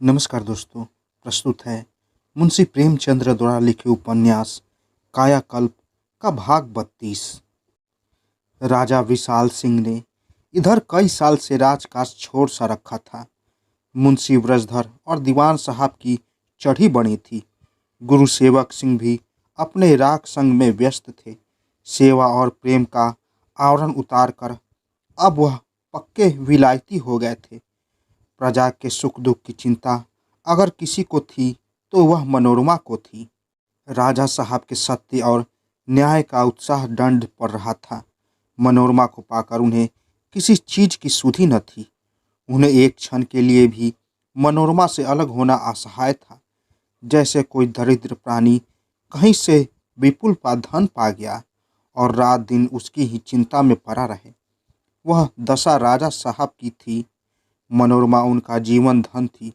नमस्कार दोस्तों। प्रस्तुत है मुंशी प्रेमचंद्र द्वारा लिखे उपन्यास कायाकल्प का भाग 32। राजा विशाल सिंह ने इधर कई साल से राजकाज छोड़ सा रखा था। मुंशी व्रजधर और दीवान साहब की चढ़ी बनी थी। गुरु सेवक सिंह भी अपने राग संग में व्यस्त थे। सेवा और प्रेम का आवरण उतार कर अब वह पक्के विलायती हो गए थे। प्रजा के सुख दुख की चिंता अगर किसी को थी तो वह मनोरमा को थी। राजा साहब के सत्य और न्याय का उत्साह दंड पड़ रहा था। मनोरमा को पाकर उन्हें किसी चीज की सुधि न थी। उन्हें एक क्षण के लिए भी मनोरमा से अलग होना असहाय था। जैसे कोई दरिद्र प्राणी कहीं से विपुल पा धन पा गया और रात दिन उसकी ही चिंता में पड़ा रहे। वह दशा राजा साहब की थी। मनोरमा उनका जीवन धन थी।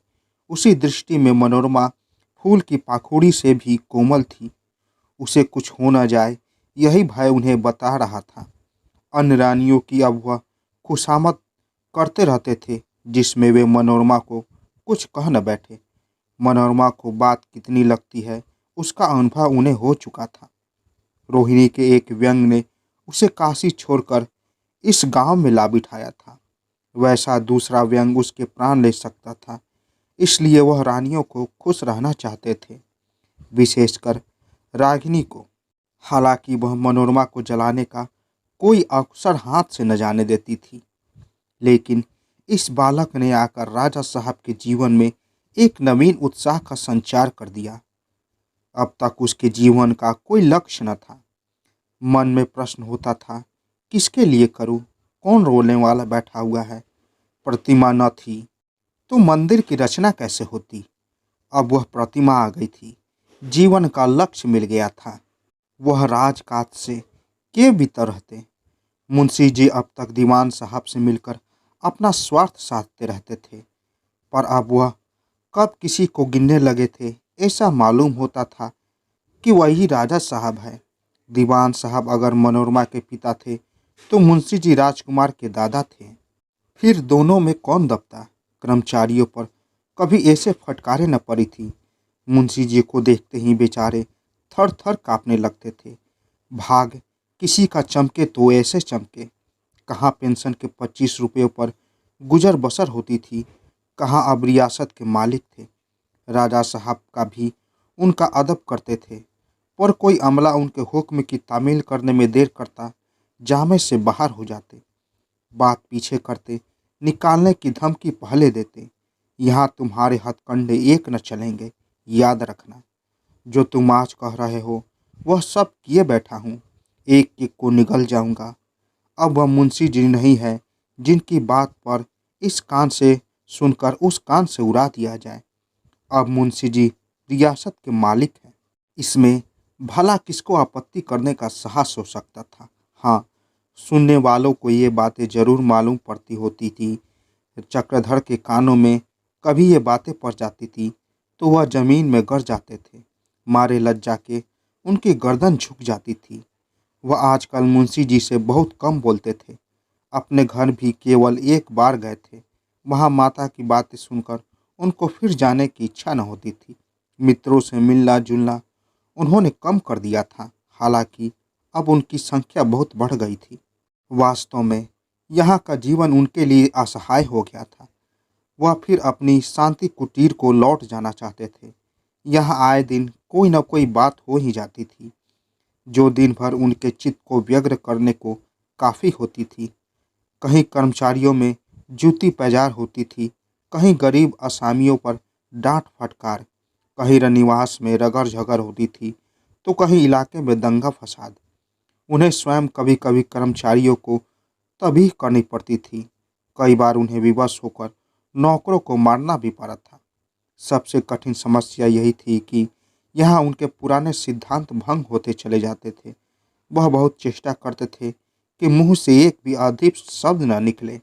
उसी दृष्टि में मनोरमा फूल की पाखुड़ी से भी कोमल थी। उसे कुछ हो न जाए यही भय उन्हें बता रहा था। अन्य रानियों की अब वह खुशामद करते रहते थे जिसमें वे मनोरमा को कुछ कह न बैठे। मनोरमा को बात कितनी लगती है उसका अनुभव उन्हें हो चुका था। रोहिणी के एक व्यंग ने उसे काशी छोड़कर इस गांव में ला बिठाया था। वैसा दूसरा व्यंग उसके प्राण ले सकता था। इसलिए वह रानियों को खुश रहना चाहते थे, विशेषकर रागिनी को। हालांकि वह मनोरमा को जलाने का कोई अवसर हाथ से न जाने देती थी, लेकिन इस बालक ने आकर राजा साहब के जीवन में एक नवीन उत्साह का संचार कर दिया। अब तक उसके जीवन का कोई लक्ष्य न था। मन में प्रश्न होता था, किसके लिए करूं? कौन रोने वाला बैठा हुआ है? प्रतिमा न थी तो मंदिर की रचना कैसे होती? अब वह प्रतिमा आ गई थी। जीवन का लक्ष्य मिल गया था। वह राजकाज से के भीतर रहते। मुंशी जी अब तक दीवान साहब से मिलकर अपना स्वार्थ साधते रहते थे, पर अब वह कब किसी को गिनने लगे थे ऐसा मालूम होता था कि वही राजा साहब है। दीवान साहब अगर मनोरमा के पिता थे तो मुंशी जी राजकुमार के दादा थे। फिर दोनों में कौन दबता? कर्मचारियों पर कभी ऐसे फटकारे न पड़ी थी। मुंशी जी को देखते ही बेचारे थर थर कांपने लगते थे। भाग किसी का चमके तो ऐसे चमके। कहाँ पेंशन के 25 रुपयों पर गुजर बसर होती थी, कहाँ अब रियासत के मालिक थे। राजा साहब का भी उनका अदब करते थे, पर कोई अमला उनके हुक्म की तामील करने में देर करता जामे से बाहर हो जाते। बात पीछे करते, निकालने की धमकी पहले देते। यहाँ तुम्हारे हथकंडे एक न चलेंगे, याद रखना। जो तुम आज कह रहे हो वह सब किए बैठा हूँ, एक एक को निगल जाऊंगा। अब वह मुंशी जी नहीं है जिनकी बात पर इस कान से सुनकर उस कान से उड़ा दिया जाए। अब मुंशी जी रियासत के मालिक हैं। इसमें भला किसको आपत्ति करने का साहस हो सकता था? हाँ, सुनने वालों को ये बातें जरूर मालूम पड़ती होती थी। चक्रधर के कानों में कभी ये बातें पड़ जाती थी तो वह जमीन में गिर जाते थे। मारे लज्जा के उनकी गर्दन झुक जाती थी। वह आजकल मुंशी जी से बहुत कम बोलते थे। अपने घर भी केवल एक बार गए थे। वहाँ माता की बातें सुनकर उनको फिर जाने की इच्छा न होती थी। मित्रों से मिलना जुलना उन्होंने कम कर दिया था। हालांकि अब उनकी संख्या बहुत बढ़ गई थी। वास्तव में यहाँ का जीवन उनके लिए असहाय हो गया था। वह फिर अपनी शांति कुटीर को लौट जाना चाहते थे। यहाँ आए दिन कोई न कोई बात हो ही जाती थी, जो दिन भर उनके चित्त को व्यग्र करने को काफ़ी होती थी। कहीं कर्मचारियों में जूती पैजार होती थी, कहीं गरीब असामियों पर डांट फटकार, कहीं रनिवास में रगड़ झगड़ होती थी तो कहीं इलाके में दंगा फसाद। उन्हें स्वयं कभी कभी कर्मचारियों को तभी करनी पड़ती थी। कई बार उन्हें विवश होकर नौकरों को मारना भी पड़ा था। सबसे कठिन समस्या यही थी कि यहाँ उनके पुराने सिद्धांत भंग होते चले जाते थे। वह बहुत चेष्टा करते थे कि मुंह से एक भी अधीप शब्द न निकले,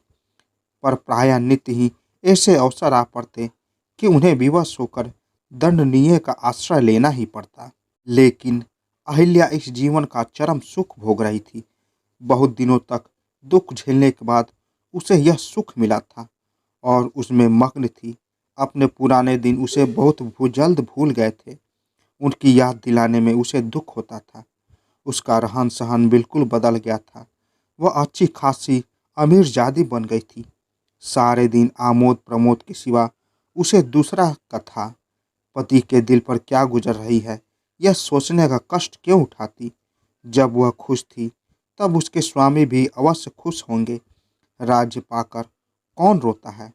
पर प्रायः नित्य ही ऐसे अवसर आ पड़ते कि उन्हें विवश होकर दंडनीय का आश्रय लेना ही पड़ता। लेकिन अहिल्या इस जीवन का चरम सुख भोग रही थी। बहुत दिनों तक दुख झेलने के बाद उसे यह सुख मिला था और उसमें मग्न थी। अपने पुराने दिन उसे बहुत जल्द भूल गए थे। उनकी याद दिलाने में उसे दुख होता था। उसका रहन सहन बिल्कुल बदल गया था। वह अच्छी खासी अमीरजादी बन गई थी। सारे दिन आमोद प्रमोद के सिवा उसे दूसरा का था। पति के दिल पर क्या गुजर रही है, यह सोचने का कष्ट क्यों उठाती। जब वह खुश थी तब उसके स्वामी भी अवश्य खुश होंगे। राज्य पाकर कौन रोता है।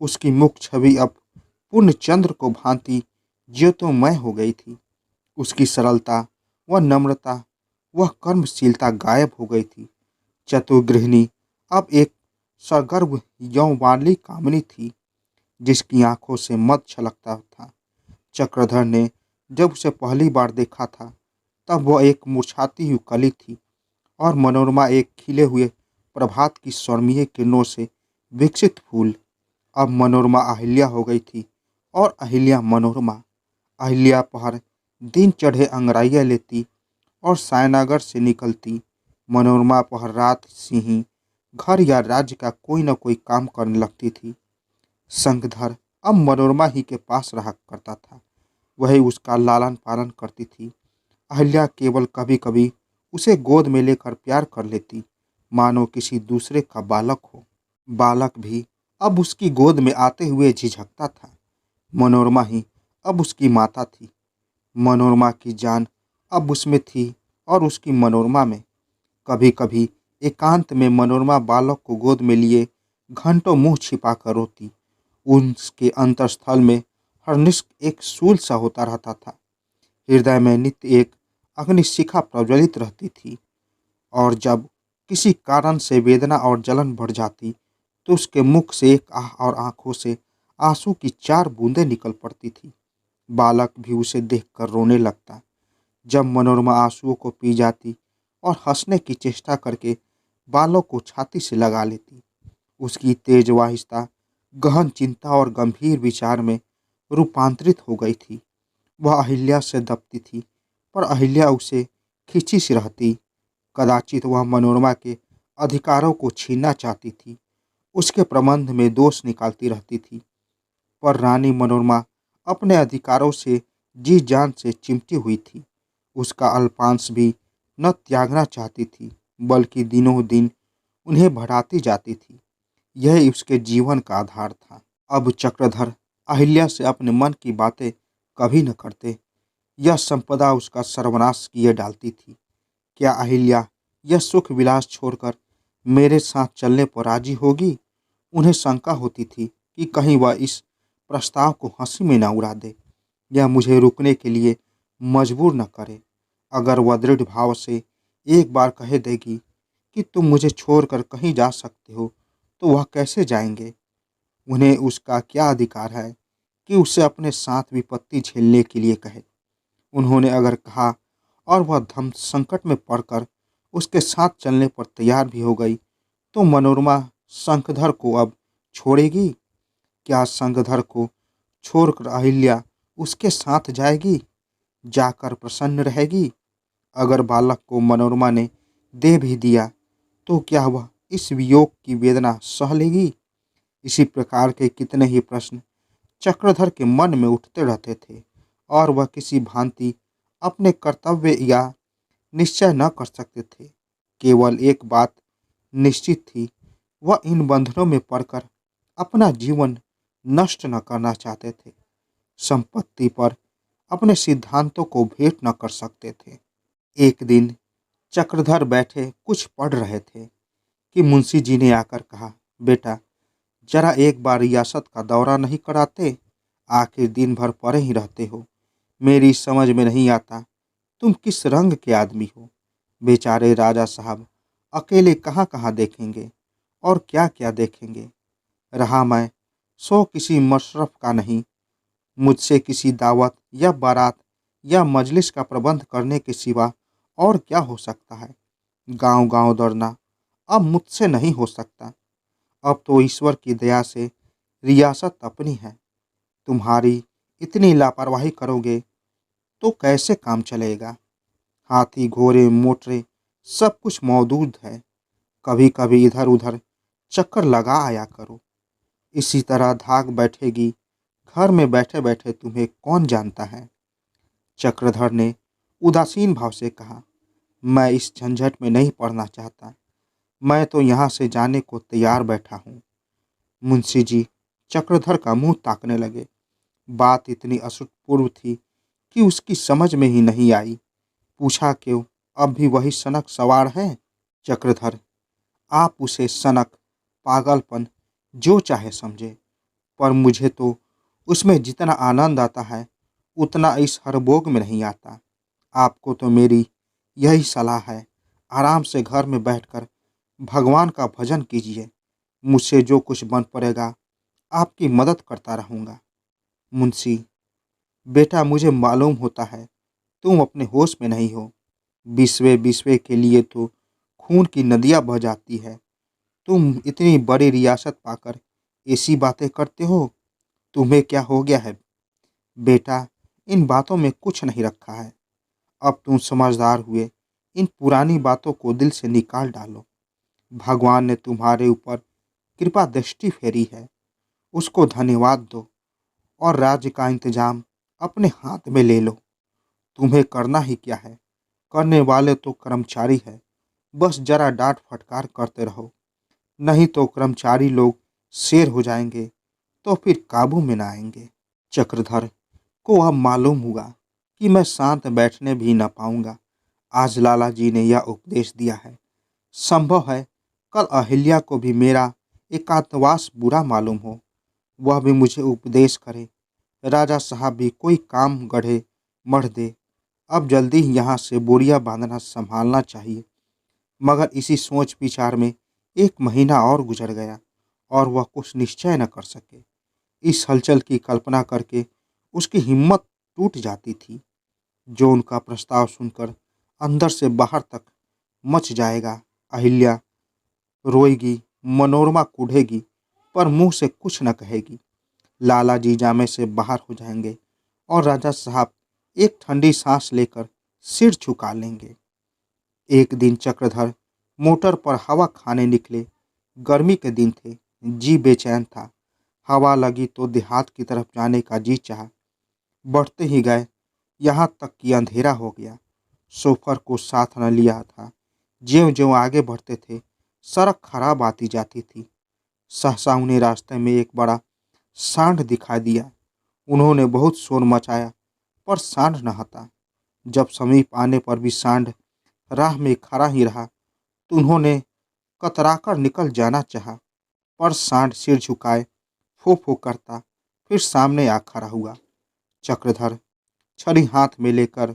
उसकी मुख छवि अब पूर्णचंद्र को भांति ज्योतिर्मय हो गई थी। उसकी सरलता, वह नम्रता, वह कर्मशीलता गायब हो गई थी। चतुर गृहिणी अब एक सगर्भ यौवानी कामिनी थी, जिसकी आंखों से मद छलकता था। चक्रधर ने जब उसे पहली बार देखा था तब वह एक मुरझाती हुई कली थी और मनोरमा एक खिले हुए प्रभात की स्वर्णीय किरणों से विकसित फूल। अब मनोरमा अहिल्या हो गई थी और अहिल्या मनोरमा। अहिल्या पहर दिन चढ़े अंगराइयाँ लेती और सायनागर से निकलती। मनोरमा पहर रात से ही घर या राज्य का कोई न कोई काम करने लगती थी। संगधर अब मनोरमा ही के पास रहा करता था। वही उसका लालन पालन करती थी। अहिल्या केवल कभी कभी उसे गोद में लेकर प्यार कर लेती, मानो किसी दूसरे का बालक हो। बालक भी अब उसकी गोद में आते हुए झिझकता था। मनोरमा ही अब उसकी माता थी। मनोरमा की जान अब उसमें थी और उसकी मनोरमा में। कभी कभी एकांत में मनोरमा बालक को गोद में लिए घंटों मुंह छिपा कर रोती। उसके अंतस्थल में हरनिश एक शूल सा होता रहता था। हृदय में नित्य एक अग्निशिखा प्रज्वलित रहती थी और जब किसी कारण से वेदना और जलन बढ़ जाती तो उसके मुख से एक आह और आंखों से आंसू की 4 बूंदें निकल पड़ती थी। बालक भी उसे देखकर रोने लगता। जब मनोरमा आंसुओं को पी जाती और हंसने की चेष्टा करके बालक को छाती से लगा लेती, उसकी तेज वाहिस्ता गहन चिंता और गंभीर विचार में रूपांतरित हो गई थी। वह अहिल्या से दबती थी पर अहिल्या उसे खींची सी रहती। कदाचित वह मनोरमा के अधिकारों को छीनना चाहती थी, उसके प्रबंध में दोष निकालती रहती थी। पर रानी मनोरमा अपने अधिकारों से जी जान से चिमटी हुई थी। उसका अल्पांश भी न त्यागना चाहती थी, बल्कि दिनों दिन उन्हें बढ़ाती जाती थी। यह उसके जीवन का आधार था। अब चक्रधर अहिल्या से अपने मन की बातें कभी न करते। यह संपदा उसका सर्वनाश किए डालती थी। क्या अहिल्या यह सुख विलास छोड़कर मेरे साथ चलने पर राजी होगी। उन्हें शंका होती थी कि कहीं वह इस प्रस्ताव को हंसी में न उड़ा दे या मुझे रुकने के लिए मजबूर न करे। अगर वह दृढ़ भाव से एक बार कह देगी कि तुम मुझे छोड़कर कहीं जा सकते हो तो वह कैसे जाएंगे। उन्हें उसका क्या अधिकार है कि उसे अपने साथ विपत्ति झेलने के लिए कहे। उन्होंने अगर कहा और वह धम संकट में पड़कर उसके साथ चलने पर तैयार भी हो गई तो मनोरमा शंखधर को अब छोड़ेगी। क्या शंखधर को छोड़कर अहिल्या उसके साथ जाएगी, जाकर प्रसन्न रहेगी। अगर बालक को मनोरमा ने दे भी दिया तो क्या वह इस वियोग की वेदना सह लेगी। इसी प्रकार के कितने ही प्रश्न चक्रधर के मन में उठते रहते थे और वह किसी भांति अपने कर्तव्य या निश्चय न कर सकते थे। केवल एक बात निश्चित थी, वह इन बंधनों में पड़कर अपना जीवन नष्ट न करना चाहते थे। संपत्ति पर अपने सिद्धांतों को भेंट न कर सकते थे। एक दिन चक्रधर बैठे कुछ पढ़ रहे थे कि मुंशी जी ने आकर कहा, बेटा जरा एक बार रियासत का दौरा नहीं कराते। आखिर दिन भर पड़े ही रहते हो। मेरी समझ में नहीं आता तुम किस रंग के आदमी हो। बेचारे राजा साहब अकेले कहाँ कहाँ देखेंगे और क्या क्या देखेंगे। रहा मैं सो किसी मशरफ का नहीं, मुझसे किसी दावत या बारात या मजलिस का प्रबंध करने के सिवा और क्या हो सकता है। गांव गांव दौड़ना अब मुझसे नहीं हो सकता। अब तो ईश्वर की दया से रियासत अपनी है। तुम्हारी इतनी लापरवाही करोगे तो कैसे काम चलेगा। हाथी घोड़े मोटरे सब कुछ मौजूद है। कभी कभी इधर उधर चक्कर लगा आया करो। इसी तरह धाक बैठेगी घर में बैठे बैठे तुम्हें कौन जानता है। चक्रधर ने उदासीन भाव से कहा, मैं इस झंझट में नहीं पड़ना चाहता। मैं तो यहाँ से जाने को तैयार बैठा हूँ। मुंशी जी चक्रधर का मुंह ताकने लगे। बात इतनी अभूतपूर्व थी कि उसकी समझ में ही नहीं आई। पूछा, क्यों, अब भी वही सनक सवार है। चक्रधर, आप उसे सनक, पागलपन जो चाहे समझे, पर मुझे तो उसमें जितना आनंद आता है उतना इस हरबोग में नहीं आता। आपको तो मेरी यही सलाह है, आराम से घर में बैठकर भगवान का भजन कीजिए। मुझसे जो कुछ बन पड़ेगा आपकी मदद करता रहूँगा। मुंशी, बेटा, मुझे मालूम होता है तुम अपने होश में नहीं हो। बिस्वे बिस्वे के लिए तो खून की नदियाँ बह जाती है। तुम इतनी बड़ी रियासत पाकर ऐसी बातें करते हो। तुम्हें क्या हो गया है बेटा। इन बातों में कुछ नहीं रखा है। अब तुम समझदार हुए, इन पुरानी बातों को दिल से निकाल डालो। भगवान ने तुम्हारे ऊपर कृपा दृष्टि फेरी है, उसको धन्यवाद दो और राज्य का इंतजाम अपने हाथ में ले लो। तुम्हें करना ही क्या है, करने वाले तो कर्मचारी है। बस जरा डांट फटकार करते रहो, नहीं तो कर्मचारी लोग शेर हो जाएंगे तो फिर काबू में ना आएंगे। चक्रधर को अब मालूम हुआ कि मैं शांत बैठने भी न पाऊंगा। आज लाला जी ने यह उपदेश दिया है। संभव है कल अहिल्या को भी मेरा एकांतवास बुरा मालूम हो, वह भी मुझे उपदेश करे। राजा साहब भी कोई काम गढ़े मढ़ दे। अब जल्दी ही यहाँ से बोरियां बांधना संभालना चाहिए। मगर इसी सोच विचार में 1 महीना और गुजर गया और वह कुछ निश्चय न कर सके। इस हलचल की कल्पना करके उसकी हिम्मत टूट जाती थी। जो उनका प्रस्ताव सुनकर अंदर से बाहर तक मच जाएगा। अहिल्या रोएगी, मनोरमा कूढ़ेगी, पर मुंह से कुछ न कहेगी। लाला जी जामे से बाहर हो जाएंगे और राजा साहब एक ठंडी सांस लेकर सिर झुका लेंगे। एक दिन चक्रधर मोटर पर हवा खाने निकले। गर्मी के दिन थे, जी बेचैन था। हवा लगी तो देहात की तरफ जाने का जी चाहा। बढ़ते ही गए, यहाँ तक कि अंधेरा हो गया। सोफर को साथ न लिया था। ज्यों ज्यों आगे बढ़ते थे, सड़क खराब आती जाती थी। सहसा उन्हें रास्ते में एक बड़ा सांड दिखाई दिया। उन्होंने बहुत शोर मचाया, पर सांड न हटा। जब समीप आने पर भी सांड राह में खड़ा ही रहा, तो उन्होंने कतराकर निकल जाना चाहा, पर सांड सिर झुकाए फो फो करता फिर सामने आ खड़ा हुआ। चक्रधर छड़ी हाथ में लेकर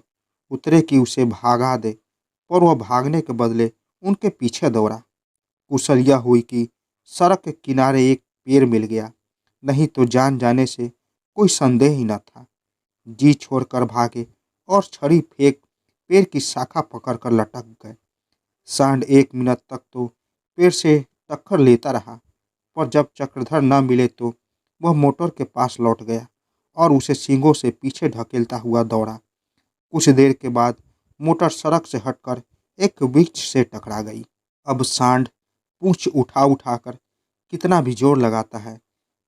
उतरे कि उसे भागा दे, पर वह भागने के बदले उनके पीछे दौड़ा। कुशल यह हुई कि सड़क के किनारे एक पेड़ मिल गया, नहीं तो जान जाने से कोई संदेह ही न था। जी छोड़कर भागे और छड़ी फेंक पेड़ की शाखा पकड़कर लटक गए। सांड 1 मिनट तक तो पेड़ से टक्कर लेता रहा, पर जब चक्रधर न मिले तो वह मोटर के पास लौट गया और उसे सींगों से पीछे ढकेलता हुआ दौड़ा। कुछ देर के बाद मोटर सड़क से हटकर एक वृक्ष से टकरा गई। अब सांड पूंछ उठा उठाकर कितना भी जोर लगाता है,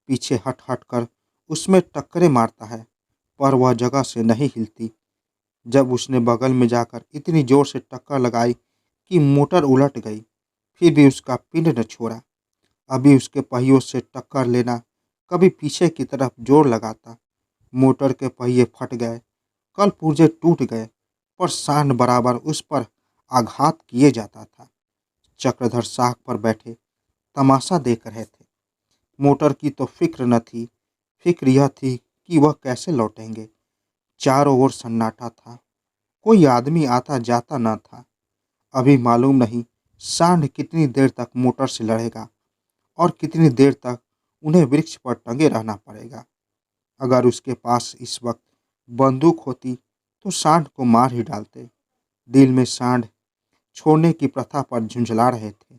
पीछे हट हट कर उसमें टक्करें मारता है, पर वह जगह से नहीं हिलती। जब उसने बगल में जाकर इतनी जोर से टक्कर लगाई कि मोटर उलट गई, फिर भी उसका पिंड न छोड़ा। अभी उसके पहियों से टक्कर लेना, कभी पीछे की तरफ जोर लगाता। मोटर के पहिए फट गए, कल पुर्जे टूट गए, पर सांड बराबर उस पर आघात किए जाता था। चक्रधर साख पर बैठे तमाशा देख रहे थे। मोटर की तो फिक्र न थी, फिक्र यह थी कि वह कैसे लौटेंगे। चारों ओर सन्नाटा था, कोई आदमी आता जाता न था। अभी मालूम नहीं सांड कितनी देर तक मोटर से लड़ेगा और कितनी देर तक उन्हें वृक्ष पर टंगे रहना पड़ेगा। अगर उसके पास इस वक्त बंदूक होती तो सांड को मार ही डालते। दिल में सांड छोड़ने की प्रथा पर झुंझला रहे थे।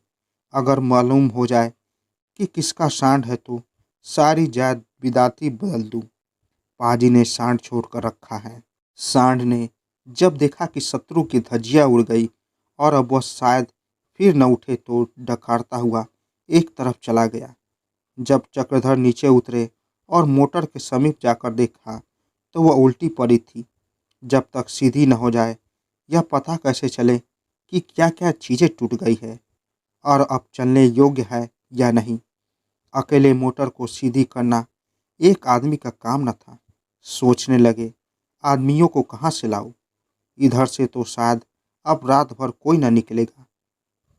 अगर मालूम हो जाए कि किसका सांड है तो सारी जायदाद बदल दूं। पाजी ने सांड छोड़कर रखा है। सांड ने जब देखा कि शत्रु की धज्जियां उड़ गई और अब वह शायद फिर न उठे तो डकारता हुआ एक तरफ चला गया। जब चक्रधर नीचे उतरे और मोटर के समीप जाकर देखा तो वह उल्टी पड़ी थी। जब तक सीधी न हो जाए यह पता कैसे चले कि क्या क्या चीज़ें टूट गई है और अब चलने योग्य है या नहीं। अकेले मोटर को सीधी करना एक आदमी का काम न था। सोचने लगे, आदमियों को कहाँ से लाऊं? इधर से तो शायद अब रात भर कोई न निकलेगा।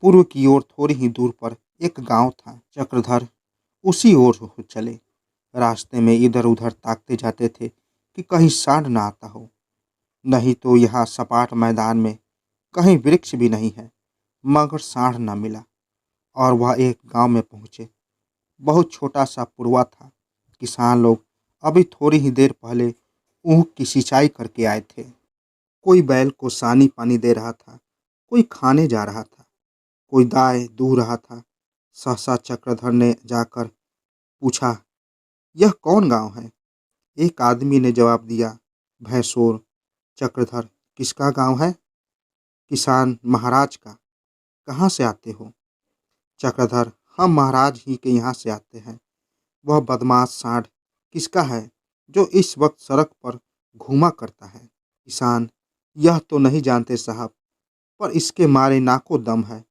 पूर्व की ओर थोड़ी ही दूर पर एक गांव था। चक्रधर उसी ओर हो चले। रास्ते में इधर उधर ताकते जाते थे कि कहीं सांड न आता हो। नहीं तो यहाँ सपाट मैदान में कहीं वृक्ष भी नहीं है, मगर सांड न मिला और वह एक गांव में पहुँचे। बहुत छोटा सा पुरवा था। किसान लोग अभी थोड़ी ही देर पहले ऊख की सिंचाई करके आए थे। कोई बैल को सानी पानी दे रहा था, कोई खाने जा रहा था, कोई गाय दूह रहा था। सहसा चक्रधर ने जाकर पूछा, यह कौन गांव है? एक आदमी ने जवाब दिया, भैंसोर। चक्रधर, किसका गांव है? किसान महाराज का। कहाँ से आते हो? चक्रधर, हम महाराज ही के यहाँ से आते हैं। वह बदमाश सांड किसका है जो इस वक्त सड़क पर घूमा करता है? किसान, यह तो नहीं जानते साहब, पर इसके मारे नाको दम है।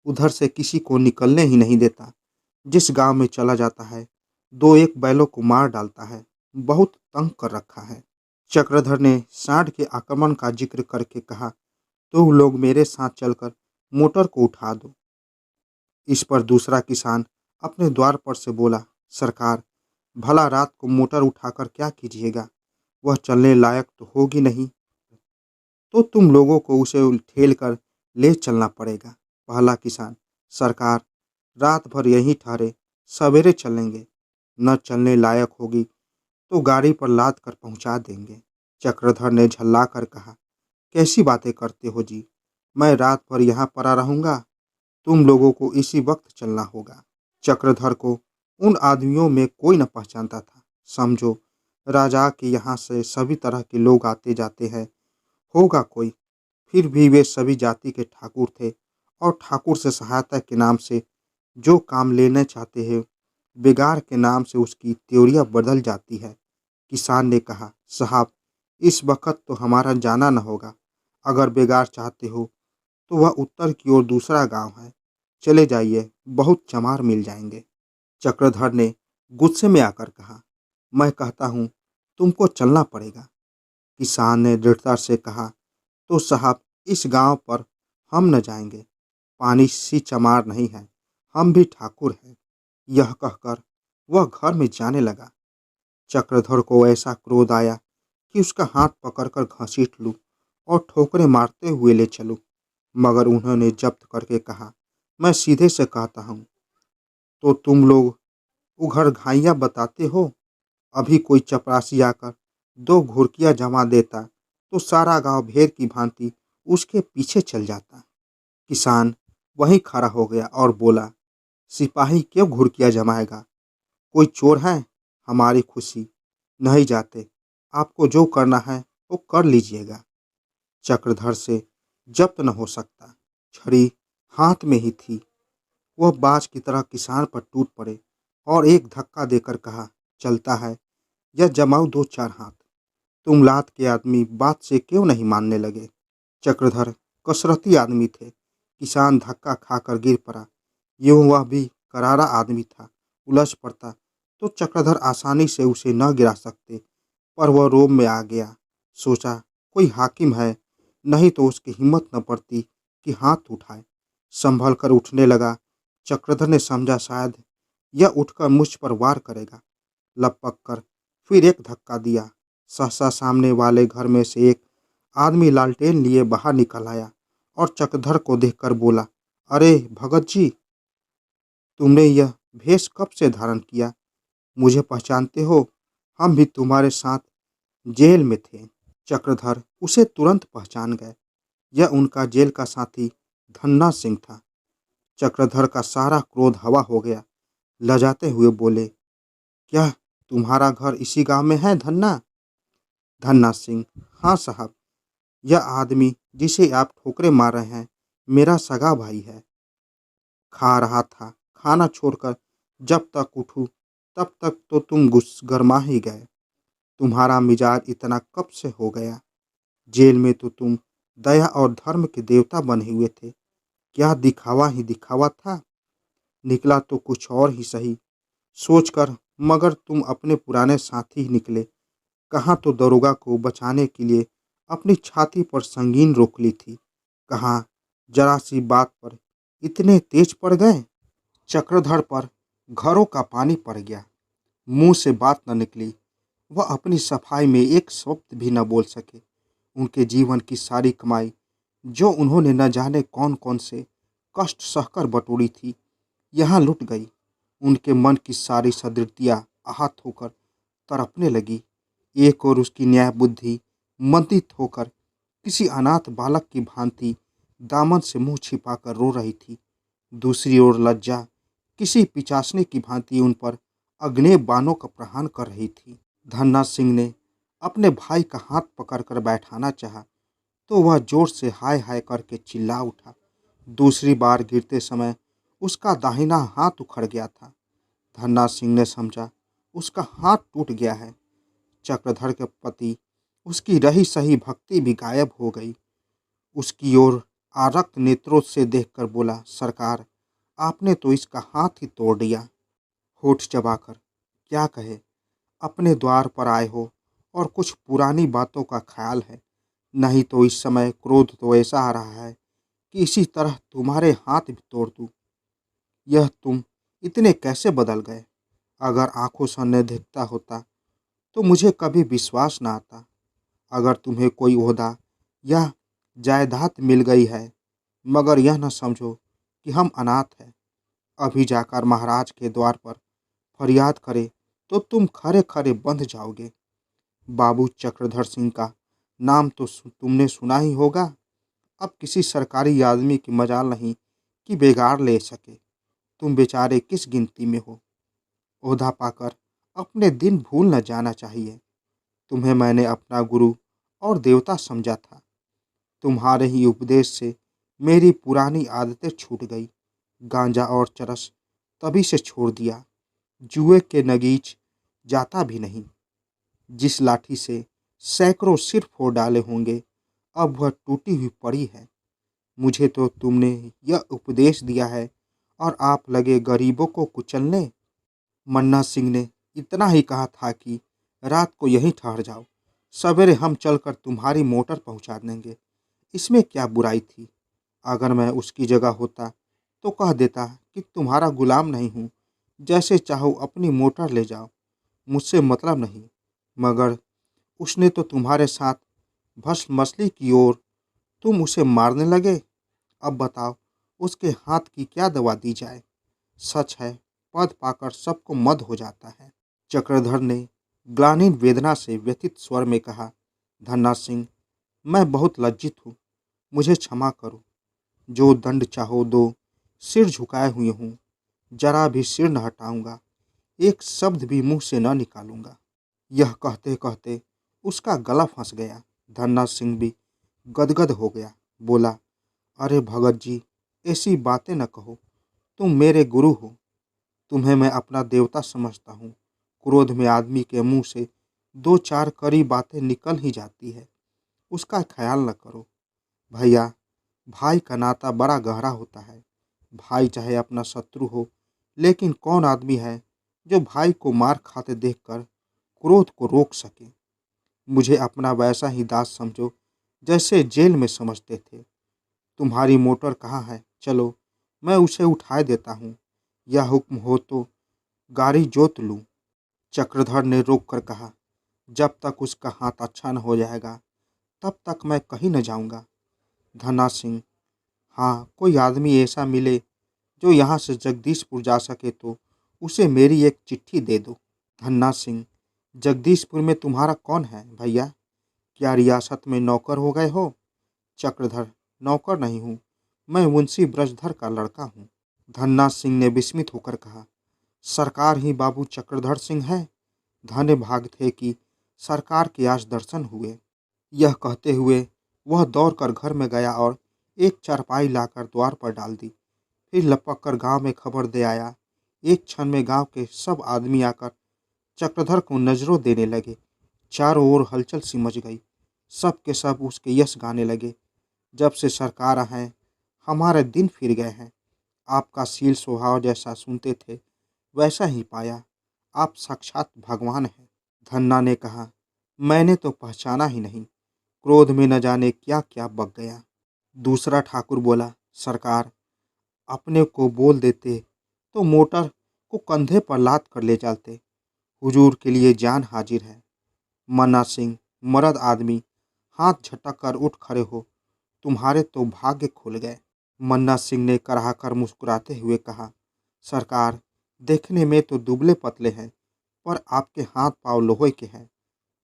उधर से किसी को निकलने ही नहीं देता। जिस गांव में चला जाता है दो एक बैलों को मार डालता है। बहुत तंग कर रखा है। चक्रधर ने सांड के आक्रमण का जिक्र करके कहा, तुम लोग मेरे साथ चलकर मोटर को उठा दो। इस पर दूसरा किसान अपने द्वार पर से बोला, सरकार, भला रात को मोटर उठाकर क्या कीजिएगा? वह चलने लायक तो होगी नहीं, तो तुम लोगों को उसे ठेल कर ले चलना पड़ेगा। पहला किसान, सरकार, रात भर यहीं ठहरे, सवेरे चलेंगे। न चलने लायक होगी तो गाड़ी पर लाद कर पहुंचा देंगे। चक्रधर ने झल्ला कर कहा, कैसी बातें करते हो जी? मैं रात भर यहाँ पड़ा रहूंगा, तुम लोगों को इसी वक्त चलना होगा। चक्रधर को उन आदमियों में कोई न पहचानता था। समझो, राजा के यहाँ से सभी तरह के लोग आते जाते हैं, होगा कोई। फिर भी वे सभी जाति के ठाकुर थे और ठाकुर से सहायता के नाम से जो काम लेना चाहते हैं, बेगार के नाम से उसकी त्योरियां बदल जाती है। किसान ने कहा, साहब, इस वक्त तो हमारा जाना न होगा। अगर बेगार चाहते हो तो वह उत्तर की ओर दूसरा गांव है, चले जाइए, बहुत चमार मिल जाएंगे। चक्रधर ने गुस्से में आकर कहा, मैं कहता हूँ तुमको चलना पड़ेगा। किसान ने दृढ़ता से कहा, तो साहब, इस गांव पर हम न जाएंगे। पानी सी चमार नहीं है, हम भी ठाकुर हैं। यह कहकर वह घर में जाने लगा। चक्रधर को ऐसा क्रोध आया कि उसका हाथ पकड़कर घसीट लूं और ठोकरें मारते हुए ले चलूं, मगर उन्होंने जब्त करके कहा, मैं सीधे से कहता हूँ, तो तुम लोग उघड़ घाइयाँ बताते हो। अभी कोई चपरासी आकर दो घुड़कियाँ जमा देता तो सारा गांव भेड़ की भांति उसके पीछे चल जाता। किसान वहीं खड़ा हो गया और बोला, सिपाही क्यों घुड़कियाँ जमाएगा? कोई चोर है? हमारी खुशी, नहीं जाते। आपको जो करना है वो कर लीजिएगा। चक्रधर से जब्त न हो सकता। छड़ी हाथ में ही थी। वह बाज की तरह किसान पर टूट पड़े और एक धक्का देकर कहा, चलता है या जमाओ दो चार हाथ। तुम लात के आदमी बात से क्यों नहीं मानने लगे? चक्रधर कसरती आदमी थे। किसान धक्का खाकर गिर पड़ा। यूं वह भी करारा आदमी था। उलझ पड़ता तो चक्रधर आसानी से उसे न गिरा सकते, पर वह रोब में आ गया। सोचा, कोई हाकिम है, नहीं तो उसकी हिम्मत न पड़ती कि हाथ उठाए। संभल कर उठने लगा। चक्रधर ने समझा शायद यह उठकर मुझ पर वार करेगा। लपक कर फिर एक धक्का दिया। सहसा सामने वाले घर में से एक आदमी लालटेन लिए बाहर निकल आया और चक्रधर को देखकर बोला, अरे भगत जी, तुमने यह भेष कब से धारण किया? मुझे पहचानते हो? हम भी तुम्हारे साथ जेल में थे। चक्रधर उसे तुरंत पहचान गए। यह उनका जेल का साथी धन्ना सिंह था। चक्रधर का सारा क्रोध हवा हो गया। लजाते हुए बोले, क्या तुम्हारा घर इसी गांव में है धन्ना? धन्ना सिंह, हाँ साहब। यह आदमी जिसे आप ठोकरे मार रहे हैं मेरा सगा भाई है। खा रहा था। खाना छोड़कर जब तक उठूं तब तक तो तुम गुस्स गरमा ही गए। तुम्हारा मिजाज इतना कब से हो गया? जेल में तो तुम दया और धर्म के देवता बने हुए थे। क्या दिखावा ही दिखावा था? निकला तो कुछ और ही सही सोचकर, मगर तुम अपने पुराने साथी ही निकले। कहाँ तो दरोगा को बचाने के लिए अपनी छाती पर संगीन रोक ली थी, कहाँ जरा सी बात पर इतने तेज पड़ गए। चक्रधर पर घरों का पानी पड़ गया। मुंह से बात न निकली। वह अपनी सफाई में एक शब्द भी न बोल सके। उनके जीवन की सारी कमाई, जो उन्होंने न जाने कौन कौन से कष्ट सहकर बटोरी थी, यहाँ लुट गई। उनके मन की सारी सदृढ़ता आहत होकर तड़पने लगी। एक और उसकी न्याय बुद्धि मंदित होकर किसी अनाथ बालक की भांति दामन से मुंह छिपाकर रो रही थी। दूसरी ओर लज्जा किसी पिचासने की भांति उन पर अग्नि बाणों का प्रहार कर रही थी। धन्ना सिंह ने अपने भाई का हाथ पकड़कर बैठाना चाहा, तो वह जोर से हाय हाय करके चिल्ला उठा। दूसरी बार गिरते समय उसका दाहिना हाथ उखड़ गया था। धन्ना सिंह ने समझा उसका हाथ टूट गया है। चक्रधर के प्रति उसकी रही सही भक्ति भी गायब हो गई। उसकी ओर आरक्त नेत्रों से देखकर बोला, सरकार, आपने तो इसका हाथ ही तोड़ दिया। होठ चबाकर क्या कहे? अपने द्वार पर आए हो और कुछ पुरानी बातों का ख्याल है। नहीं तो इस समय क्रोध तो ऐसा आ रहा है कि इसी तरह तुम्हारे हाथ भी तोड़ दूं। यह तुम इतने कैसे बदल गए? अगर आंखों से न दिखता होता तो मुझे कभी विश्वास न आता। अगर तुम्हें कोई ओहदा या जायदाद मिल गई है, मगर यह न समझो कि हम अनाथ हैं। अभी जाकर महाराज के द्वार पर फरियाद करे तो तुम खरे खरे बंध जाओगे। बाबू चक्रधर सिंह का नाम तो तुमने सुना ही होगा। अब किसी सरकारी आदमी की मजाल नहीं कि बेगार ले सके। तुम बेचारे किस गिनती में हो? ओहदा पाकर अपने दिन भूल न जाना चाहिए। तुम्हें मैंने अपना गुरु और देवता समझा था। तुम्हारे ही उपदेश से मेरी पुरानी आदतें छूट गई। गांजा और चरस तभी से छोड़ दिया। जुए के नगीच जाता भी नहीं। जिस लाठी से सैकड़ों सिर फोड़ डाले होंगे, अब वह टूटी हुई पड़ी है। मुझे तो तुमने यह उपदेश दिया है और आप लगे गरीबों को कुचलने। मन्ना सिंह ने इतना ही कहा था कि रात को यहीं ठहर जाओ, सवेरे हम चलकर तुम्हारी मोटर पहुंचा देंगे। इसमें क्या बुराई थी? अगर मैं उसकी जगह होता तो कह देता कि तुम्हारा गुलाम नहीं हूँ, जैसे चाहो अपनी मोटर ले जाओ, मुझसे मतलब नहीं। मगर उसने तो तुम्हारे साथ भस्म मछली की ओर तुम उसे मारने लगे। अब बताओ उसके हाथ की क्या दवा दी जाए? सच है, पद पाकर सबको मद हो जाता है। चक्रधर ने ग्लानिन वेदना से व्यथित स्वर में कहा, धन्ना सिंह, मैं बहुत लज्जित हूँ। मुझे क्षमा करो। जो दंड चाहो दो। सिर झुकाए हुए हूँ। जरा भी सिर न हटाऊंगा। एक शब्द भी मुंह से न निकालूंगा। यह कहते कहते उसका गला फंस गया। धन्ना सिंह भी गदगद हो गया। बोला, अरे भगत जी, ऐसी बातें न कहो। तुम मेरे गुरु हो। तुम्हें मैं अपना देवता समझता हूँ। क्रोध में आदमी के मुंह से दो चार कड़ी बातें निकल ही जाती है। उसका ख्याल न करो। भैया, भाई का नाता बड़ा गहरा होता है। भाई चाहे अपना शत्रु हो, लेकिन कौन आदमी है जो भाई को मार खाते देखकर क्रोध को रोक सके? मुझे अपना वैसा ही दास समझो जैसे जेल में समझते थे। तुम्हारी मोटर कहाँ है? चलो, मैं उसे उठा देता हूँ। या हुक्म हो तो गाड़ी जोत लूँ। चक्रधर ने रोक कर कहा, जब तक उसका हाथ अच्छा न हो जाएगा, तब तक मैं कहीं न जाऊँगा। धन्ना सिंह, हाँ, कोई आदमी ऐसा मिले जो यहाँ से जगदीशपुर जा सके तो उसे मेरी एक चिट्ठी दे दो। धन्ना सिंह, जगदीशपुर में तुम्हारा कौन है भैया? क्या रियासत में नौकर हो गए हो? चक्रधर, नौकर नहीं हूँ, मैं मुंशी ब्रजधर का लड़का हूँ। धन्ना सिंह ने विस्मित होकर कहा, सरकार ही बाबू चक्रधर सिंह है। धन्य भाग थे कि सरकार के आज दर्शन हुए। यह कहते हुए वह दौड़कर घर में गया और एक चारपाई लाकर द्वार पर डाल दी। फिर लपक कर गांव में खबर दे आया, एक क्षण में गांव के सब आदमी आकर चक्रधर को नजरों देने लगे। चारों ओर हलचल सी मच गई। सब के सब उसके यश गाने लगे। जब से सरकार हैं, हमारे दिन फिर गए हैं। आपका शील स्वभाव जैसा सुनते थे वैसा ही पाया। आप साक्षात भगवान हैं। धन्ना ने कहा, मैंने तो पहचाना ही नहीं। क्रोध में न जाने क्या क्या बक गया। दूसरा ठाकुर बोला, सरकार, अपने को बोल देते तो मोटर को कंधे पर लाद कर ले चलते। हुजूर के लिए जान हाजिर है। मन्ना सिंह, मर्द आदमी, हाथ झटक कर उठ खड़े हो। तुम्हारे तो भाग्य खुल गए। मन्ना सिंह ने कराहकर मुस्कुराते हुए कहा, सरकार, देखने में तो दुबले पतले हैं, पर आपके हाथ पांव लोहे के हैं।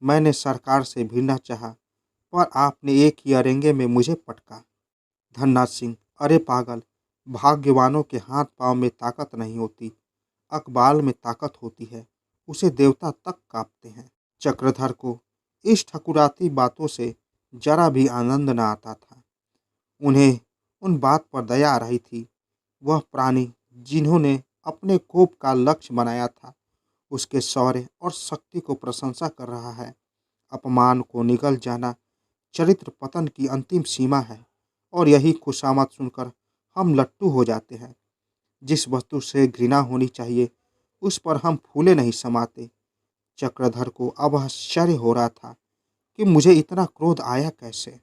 मैंने सरकार से भिड़ना चाहा, पर आपने एक ही अरेंगे में मुझे पटका। धन्ना सिंह, अरे पागल, भाग्यवानों के हाथ पांव में ताकत नहीं होती, अकबाल में ताकत होती है, उसे देवता तक कांपते हैं। चक्रधर को इस ठकुराती बातों से जरा भी आनंद न आता था। उन्हें उन बात पर दया आ रही थी। वह प्राणी जिन्होंने अपने कोप का लक्ष्य बनाया था, उसके शौर्य और शक्ति को प्रशंसा कर रहा है। अपमान को निगल जाना चरित्र पतन की अंतिम सीमा है, और यही खुशामद सुनकर हम लट्टू हो जाते हैं। जिस वस्तु से घृणा होनी चाहिए उस पर हम फूले नहीं समाते। चक्रधर को अब आश्चर्य हो रहा था कि मुझे इतना क्रोध आया कैसे।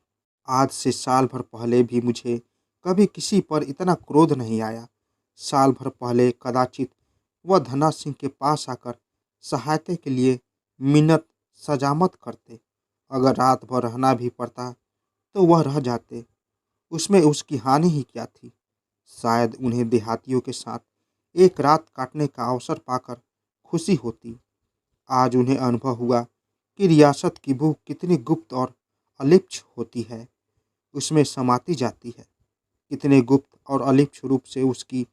आज से साल भर पहले भी मुझे कभी किसी पर इतना क्रोध नहीं आया। साल भर पहले कदाचित वह धन्ना सिंह के पास आकर सहायता के लिए मिन्नत सजामत करते। अगर रात भर रहना भी पड़ता तो वह रह जाते। उसमें उसकी हानि ही क्या थी। शायद उन्हें देहातियों के साथ एक रात काटने का अवसर पाकर खुशी होती। आज उन्हें अनुभव हुआ कि रियासत की भूख कितनी गुप्त और अलिप्त होती है, उसमें समाती जाती है। कितने गुप्त और अलिप्त रूप से उसकी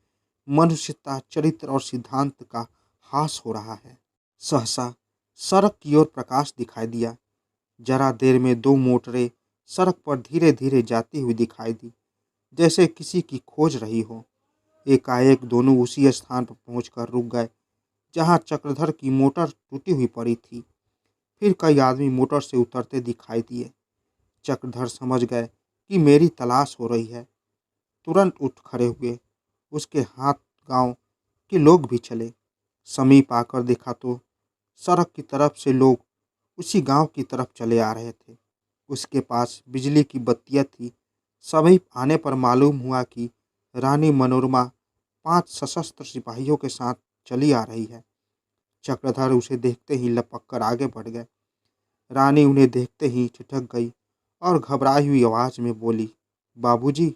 मनुष्यता, चरित्र और सिद्धांत का हास हो रहा है। सहसा सड़क की ओर प्रकाश दिखाई दिया। जरा देर में दो मोटरें सड़क पर धीरे धीरे जाती हुई दिखाई दी, जैसे किसी की खोज रही हो। एकाएक दोनों उसी स्थान पर पहुंचकर रुक गए जहां चक्रधर की मोटर टूटी हुई पड़ी थी। फिर कई आदमी मोटर से उतरते दिखाई दिए। चक्रधर समझ गए कि मेरी तलाश हो रही है। तुरंत उठ खड़े हुए। उसके हाथ गांव के लोग भी चले। समीप आकर देखा तो सड़क की तरफ से लोग उसी गांव की तरफ चले आ रहे थे। उसके पास बिजली की बत्तियां थी। समीप आने पर मालूम हुआ कि रानी मनोरमा 5 सशस्त्र सिपाहियों के साथ चली आ रही है। चक्रधर उसे देखते ही लपक कर आगे बढ़ गए। रानी उन्हें देखते ही ठिठक गई और घबराई हुई आवाज में बोली, बाबूजी,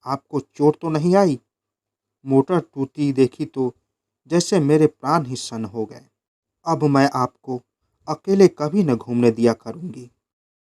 आपको चोट तो नहीं आई? मोटर टूटी देखी तो जैसे मेरे प्राण ही सन्न हो गए। अब मैं आपको अकेले कभी न घूमने दिया करूंगी।